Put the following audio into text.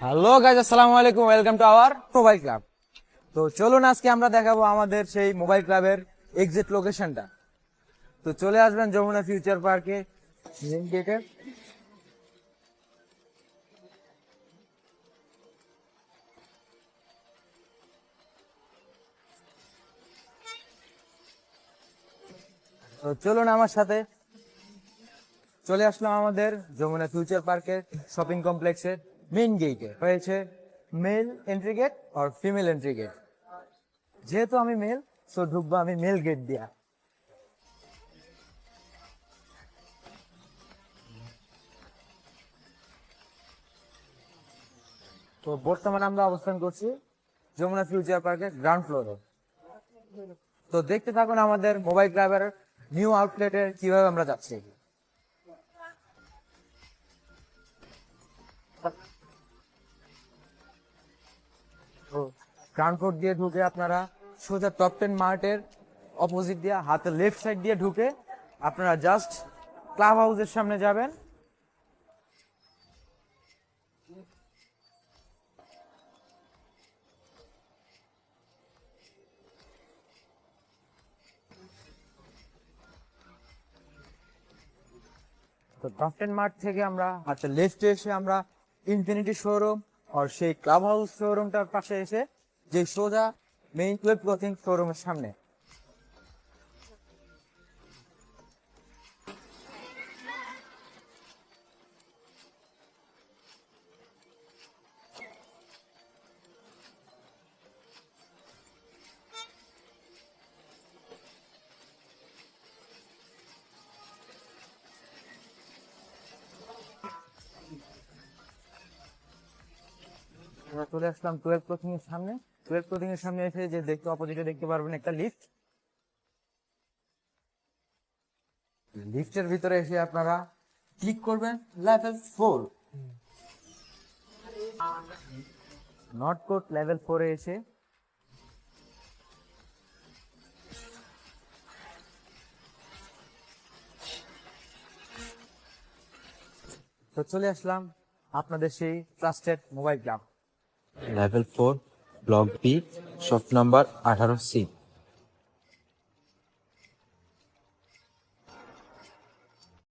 Hello guys, আসসালামু আলাইকুম, welcome to our mobile club. তো চলুন আজকে আমরা দেখাবো আমাদের সেই মোবাইল ক্লাবের এক্সাক্ট লোকেশনটা। তো চলে আসবেন যমুনা ফিউচার পার্কে মেইন গেটে। তো চলুন আমার সাথে, চলে আসলাম আমাদের যমুনা ফিউচার পার্কের শপিং কমপ্লেক্সের মেইন গেটে। হয়েছে মেল এন্ট্রি গেট আর ফিমেল এন্ট্রি গেট। যেহেতু আমি মেল, সো ঢুকবো আমি মেল গেট দিয়া। তো বর্তমানে আমরা অবস্থান করছি যমুনা ফিউচার পার্কের গ্রাউন্ড ফ্লোরে। তো দেখতে থাকুন আমাদের মোবাইল ক্লাবের নিউ আউটলেটে কিভাবে আমরা যাচ্ছি। তো গ্রাউন্ড ফ্লোর দিয়ে ঢুকে আপনারা সোজা টপ 10 মার্টের অপোজিট দিয়ে হাতের লেফট সাইড দিয়ে ঢুকে আপনারা জাস্ট ক্লাব হাউসের সামনে যাবেন। তো টপ 10 মার্ট থেকে আমরা হাতের লেফটে এসে আমরা ইনফিনিটি শোরুম আর সেই ক্লাব হাউস শোরুমটার পাশে এসে যে সোজা মেইন ওয়েব ক্লথিং শোরুমের সামনে। আমরা চলে আসলাম 12 ক্লথিং এর সামনে। 12 ক্লথিং এর সামনে এসে যে দেখতে অপোজিটে দেখতে পারবেন একটা লিফট। লিফটের ভিতরে এসে আপনারা ক্লিক করবেন লেভেল 4, নট কোড লেভেল 4 এ এসে তো চলে আসলাম আপনাদের সেই trusted mobile club. Level 4 block B shop number 18C।